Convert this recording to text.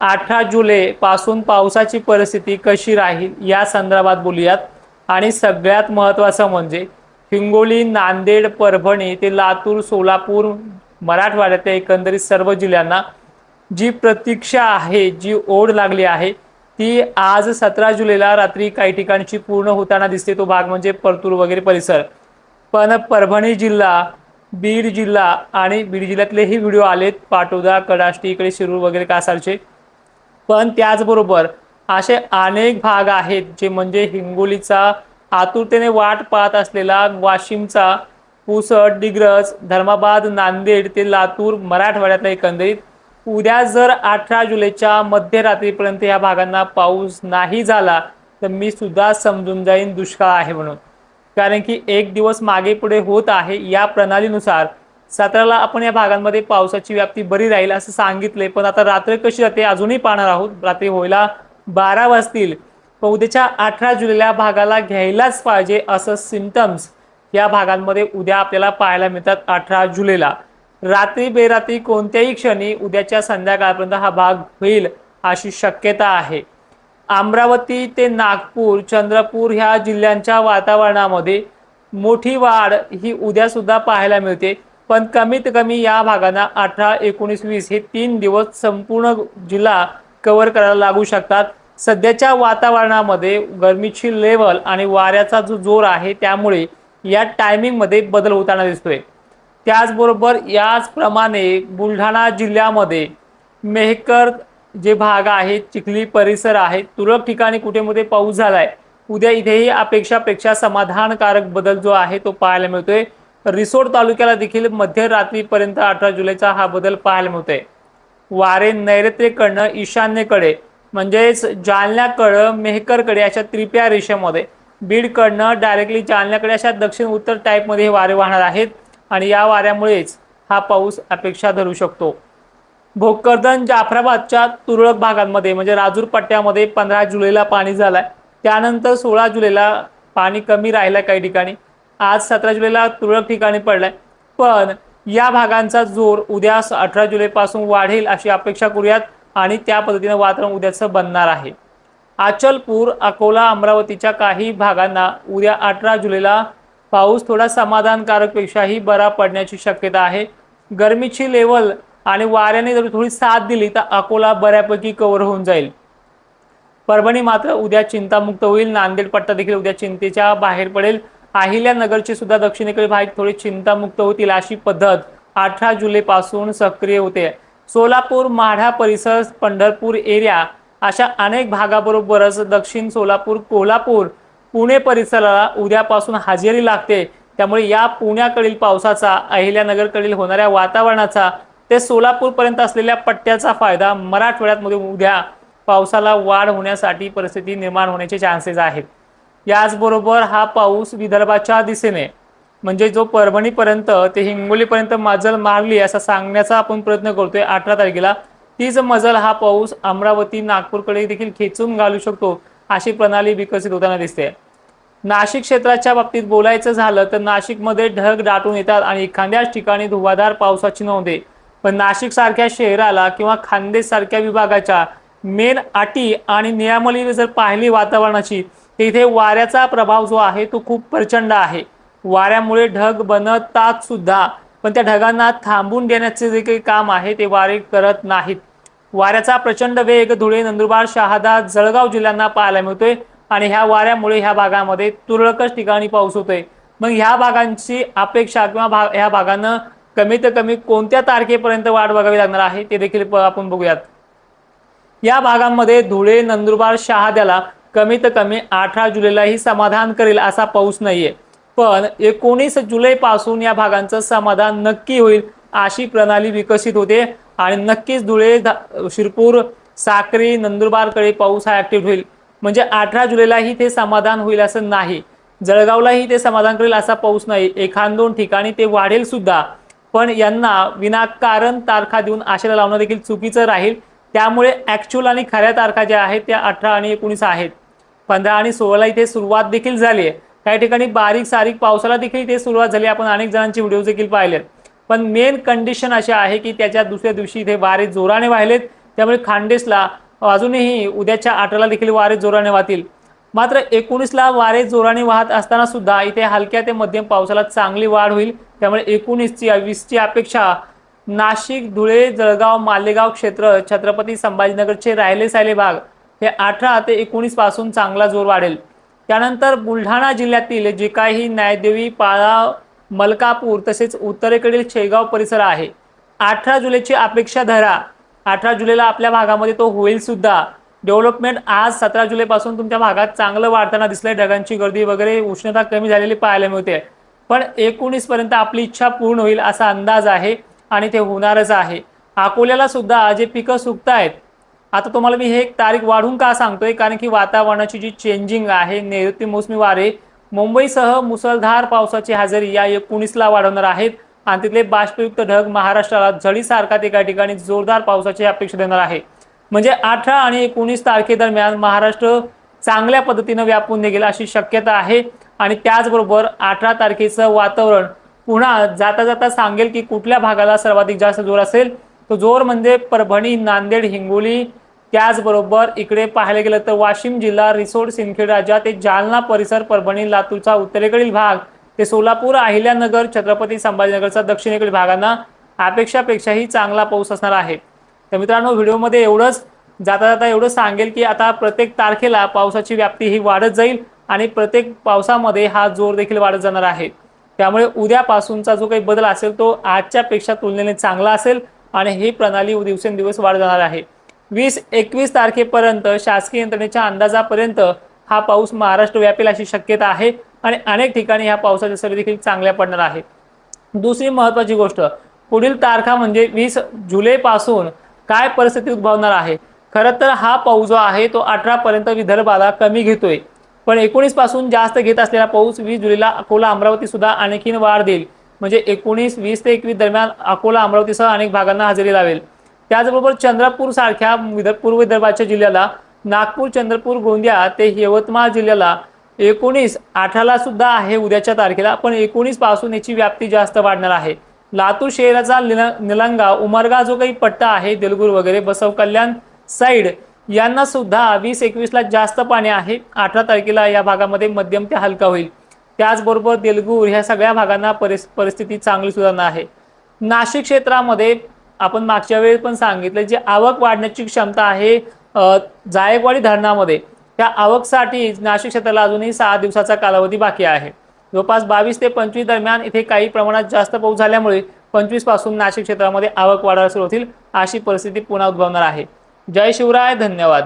18 जुलै पासून पावसाची परिस्थिती कशी राहील या संदर्भात बोलूयात। आणि सगळ्यात महत्त्वाचं म्हणजे हिंगोली, नांदेड, परभणी ते लातूर, सोलापूर, मराठवाड्यातील एकंदरीत सर्व जिल्ह्यांना जी प्रतीक्षा आहे, जी ओढ लागली आहे, ती आज 17 जुलैला रात्री काही ठिकाणची पूर्ण होताना दिसते। तो भाग म्हणजे परतूर वगैरे परिसर। पण परभणी जिल्हा, बीड जिल्हा आणि बीड जिल्ह्यातलेही व्हिडिओ आलेत, पाटोदा, कडाष्टी, इकडे शिरूर वगैरे कासारचे। पण त्याचबरोबर असे अनेक भाग आहेत जे म्हणजे हिंगोलीचा आतुरतेने वाट पाहत असलेला वाशिमचा पुसद, डिग्रज, धर्माबाद, नांदेड ते लातूर, मराठवाड्यातला एकंदरीत उद्या जर 18 जुलैच्या मध्यरात्रीपर्यंत या भागांना पाऊस नाही झाला तर मी सुद्धा समजून जाईन दुष्काळ आहे म्हणून। कारण की एक दिवस मागे पुढे होत आहे। या प्रणालीनुसार 17ला आपण या भागांमध्ये पावसाची व्याप्ती बरी राहील असं सांगितले, पण आता रात्र कशी जाते अजूनही पाहणार आहोत। रात्री होईला 12 वाजतील, पण उद्याच्या 18 जुलैला भागाला घ्यायलाच पाहिजे असं सिम्पटम्स या भागांमध्ये उद्या आपल्याला पाहायला मिळतात। 18 जुलैला रात्री बेरात्री कोणत्याही क्षणी उद्याच्या संध्याकाळपर्यंत हा भाग होईल अशी शक्यता आहे। अमरावती ते नागपूर, चंद्रपूर ह्या जिल्ह्यांच्या वातावरणामध्ये मोठी वाढ ही उद्या सुद्धा पाहायला मिळते। पण कमीत कमी या भागांना 18, 19, 20 हे 3 दिवस संपूर्ण जिल्हा कव्हर करायला लागू शकतात। सध्याच्या वातावरणामध्ये गरमीची लेवल आणि वाऱ्याचा जो जोर आहे त्यामुळे या टायमिंग मध्ये बदल होताना दिसतोय। त्याचबरोबर याचप्रमाणे बुलढाणा जिल्ह्यामध्ये मेहकर जे भाग आहेत, चिखली परिसर आहे, तुरळक ठिकाणी कुठे मध्ये पाऊस झालाय। उद्या इथेही अपेक्षापेक्षा समाधानकारक बदल जो आहे तो पाहायला मिळतोय। रिसोड तालुक्याला देखील मध्यरात्रीपर्यंत 18 जुलैचा हा बदल पाहायला मिळतोय। वारे नैऋत्येकडनं ईशान्येकडे म्हणजेच जालन्याकडे, मेहकरकडे अशा त्रिप्या रेषेमध्ये, बीडकडनं डायरेक्टली जालन्याकडे अशा दक्षिण उत्तर टाईपमध्ये हे वारे वाहणार आहेत आणि या वाऱ्यामुळेच हा पाऊस अपेक्षा धरू शकतो। भोकरदन, जाफराबादच्या तुरळक भागांमध्ये म्हणजे राजूर पट्ट्यामध्ये 15 जुलैला पाणी झालाय। त्यानंतर 16 जुलैला पाणी कमी राहिलं काही ठिकाणी। आज 17 जुलैला तुरळक ठिकाणी पडलाय। पण या भागांचा जोर उद्या 18 जुलैपासून वाढेल अशी अपेक्षा करूयात आणि त्या पद्धतीने वातावरण उद्याचं बनणार आहे। अचलपूर, अकोला, अमरावतीच्या काही भागांना उद्या 18 जुलैला पाऊस थोडा समाधानकारक पेक्षाही बरा पडण्याची शक्यता आहे। गरमीची लेवल आणि वाऱ्याने जर थोडी साथ दिली तर अकोला बऱ्यापैकी कव्हर होऊन जाईल। परभणी मात्र उद्या चिंतामुक्त होईल। नांदेड पट्टा देखील उद्या चिंतेच्या बाहेर पडेल। अहिल्यानगरची सुद्धा दक्षिणेकडील भाग थोडे चिंतामुक्त होतील अशी पद्धत 18 जुलै पासून सक्रिय होते। सोलापूर, माढा परिसर, पंढरपूर एरिया अशा अनेक भागाबरोबरच दक्षिण सोलापूर, कोल्हापूर, पुणे परिसराला उद्यापासून हजेरी लागते। त्यामुळे या पुण्याकडील पावसाचा, अहिल्यानगरकडील होणाऱ्या वातावरणाचा ते सोलापूर पर्यंत असलेल्या पट्ट्याचा फायदा मराठवाड्यामध्ये उद्या पावसाला वाढ होण्यासाठी परिस्थिती निर्माण होण्याचे चान्सेस आहेत। याचबरोबर हा पाऊस विदर्भाच्या दिशेने म्हणजे जो परभणीपर्यंत ते हिंगोलीपर्यंत मजल मारली असा सांगण्याचा आपण प्रयत्न करतोय 18 तारखेला, तीच मजल हा पाऊस अमरावती, नागपूरकडे देखील खेचून घालू शकतो अशी प्रणाली विकसित होताना दिसते। नाशिक क्षेत्राच्या बाबतीत बोलायचं झालं तर नाशिकमध्ये ढग दाटून येतात आणि एखाद्याच ठिकाणी धुवाधार पावसाची नोंद आहे। पण नाशिक सारख्या शहराला किंवा खान्देश सारख्या विभागाच्या मेन अटी आणि नियमावली जर पाहिली वातावरणाची तर इथे वाऱ्याचा प्रभाव जो आहे तो खूप प्रचंड आहे। वाऱ्यामुळे ढग बनतात सुद्धा, पण त्या ढगांना थांबून देण्याचे जे काही काम आहे ते वारे करत नाहीत। वाऱ्याचा प्रचंड वेग धुळे, नंदुरबार, शहादा, जळगाव जिल्ह्यांना पाहायला मिळतोय आणि ह्या वाऱ्यामुळे ह्या भागामध्ये तुरळकच ठिकाणी पाऊस होतोय। मग ह्या भागांची अपेक्षा किंवा ह्या भागांना कमीत कमी कोणत्या तारखेपर्यंत वाट बघावी लागणार आहे ते देखील आपण बघूयात। या भागांमध्ये धुळे, नंदुरबार, शहाद्याला कमीत कमी 18 जुलैलाही समाधान करेल असा पाऊस नाहीये, पण 19 जुलैपासून या भागांचं समाधान नक्की होईल अशी प्रणाली विकसित होते आणि नक्कीच धुळे, शिरपूर, साक्री, नंदुरबारकडे पाऊस हा ऍक्टिव्ह होईल। म्हणजे 18 जुलैलाही ते समाधान होईल असं नाही, जळगावलाही ते समाधान करेल असा पाऊस नाही। एखाद दोन ठिकाणी ते वाढेल सुद्धा, पण यांना विनाकारण तारखा देऊन आशेला लावणं देखील चुकीचं राहील। त्यामुळे ऍक्च्युअल आणि खऱ्या तारखा ज्या आहेत त्या 18 आणि 19 आहेत। 15 आणि 16 इथे सुरुवात देखील झाली आहे। काही ठिकाणी बारीक सारीक पावसाला देखील इथे सुरुवात झाली, आपण अनेक जणांचे व्हिडिओ देखील पाहिलेत। पण मेन कंडिशन अशी आहे की त्याच्या दुसऱ्या दिवशी इथे वारे जोराने वाहिलेत त्यामुळे खान्देशला अजूनही उद्याच्या 18ला देखील वारे जोराने वाहतील। मात्र 19ला वारे जोराने वाहत असताना सुद्धा इथे हलक्या ते मध्यम पावसाला चांगली वाढ होईल। त्यामुळे 19 ची 20 ची अपेक्षा नाशिक, धुळे, जळगाव, मालेगाव क्षेत्र, छत्रपती संभाजीनगरचे राहिले सायले भाग हे 18 ते 19 पासून चांगला जोर वाढेल। त्यानंतर बुलढाणा जिल्ह्यातील जे काही न्यायदेवी, पाळा, मलकापूर तसेच उत्तरेकडील शेगाव परिसर आहे, 18 जुलैची अपेक्षा धरा। 18 जुलैला आपल्या भागामध्ये तो होईल सुद्धा। डेव्हलपमेंट आज 17 जुलैपासून तुमच्या भागात चांगलं वाढताना दिसलंय। ढगांची गर्दी वगैरे, उष्णता कमी झालेली पाहायला मिळते। पण 19 पर्यंत आपली इच्छा पूर्ण होईल असा अंदाज आहे आणि ते होणारच आहे। अकोल्याला सुद्धा जे पिकं सुकतायत, आता तुम्हाला मी हे एक तारीख वाढून का सांगतोय, कारण की वातावरणाची जी चेंजिंग आहे, नैऋत्य मोसमी वारे मुंबईसह मुसळधार पावसाची हजेरी या 19ला वाढवणार आहेत आणि तिथले बाष्पयुक्त ढग महाराष्ट्राला झडीसारखा ते काही ठिकाणी जोरदार पावसाची अपेक्षा देणार आहे। म्हणजे 18 आणि 19 तारखेदरम्यान महाराष्ट्र चांगल्या पद्धतीने व्यापून निघेल अशी शक्यता आहे। आणि त्याचबरोबर 18 तारखेचं वातावरण पुन्हा जाता जाता सांगेल की कुठल्या भागाला सर्वाधिक जास्त जोर असेल। तो जोर म्हणजे परभणी, नांदेड, हिंगोली, त्याचबरोबर इकडे पाहायला गेलं तर वाशिम जिल्हा, रिसोड, सिंदखेड राजा ते जालना परिसर, परभणी, लातूरचा उत्तरेकडील भाग ते सोलापूर, अहिल्यानगर, छत्रपती संभाजीनगरचा दक्षिणेकडील भागांना अपेक्षापेक्षाही चांगला पाऊस असणार आहे। तर मित्रांनो, व्हिडिओमध्ये एवढंच। जाता जाता एवढं सांगेल की आता प्रत्येक तारखेला पावसाची व्याप्ती ही वाढत जाईल आणि प्रत्येक पावसामध्ये हा जोर देखील वाढत जाणार आहे। त्यामुळे उद्यापासूनचा जो काही बदल असेल तो आजच्या पेक्षा तुलनेने चांगला असेल आणि ही प्रणाली दिवसेंदिवस वाढत जाणार आहे। 20-21 तारखेपर्यंत शासकीय यंत्रणेच्या अंदाजापर्यंत हा पाऊस महाराष्ट्र व्यापेल अशी शक्यता आहे आणि अनेक ठिकाणी ह्या पावसाच्या सरी देखील चांगल्या पडणार आहे। दुसरी महत्त्वाची गोष्ट, पुढील तारखा म्हणजे 20 जुलैपासून काय परिस्थिती उद्भवणार आहे। खरं तर हा पाऊस जो आहे तो 18 पर्यंत विदर्भाला कमी घेतोय, पण 19 पासून जास्त घेत असलेला पाऊस 20 जुलैला अकोला, अमरावती सुद्धा आणखीन वाढ देईल। म्हणजे 19, 20 ते 21 दरम्यान अकोला, अमरावतीसह अनेक भागांना हजेरी लावेल। त्याचबरोबर चंद्रपूर सारख्या पूर्व विदर्भाच्या जिल्ह्याला, नागपूर, चंद्रपूर, गोंदिया ते यवतमाळ जिल्ह्याला 19, 18ला सुद्धा आहे उद्याच्या तारखेला, पण 19 पासून याची व्याप्ती जास्त वाढणार आहे। लातूर शहराचा निलंगा, उमरगा जो काही पट्टा आहे, देलगूर वगैरे, बसव कल्याण साइड यांना सुद्धा 20-21ला जास्त पाणी आहे। 18 तारखेला या भागामध्ये मध्यम ते हलका होईल। त्याचबरोबर देलगूर ह्या सगळ्या भागांना परिस्थिती चांगली सुधारणार आहे। नाशिक क्षेत्रामध्ये आपण मागच्या वेळी पण सांगितलं, जी आवक वाढण्याची क्षमता आहे जायकवाडी धरणामध्ये, त्या आवकसाठी नाशिक क्षेत्राला अजूनही 6 दिवसाचा कालावधी बाकी आहे। जवळपास 22 ते 25 दरम्यान इथे काही प्रमाणात जास्त पाऊस झाल्यामुळे 25 पासून नाशिक क्षेत्रामध्ये आवक वाढायला सुरू होतील अशी परिस्थिती पुन्हा उद्भवणार आहे। जय शिवराय, धन्यवाद।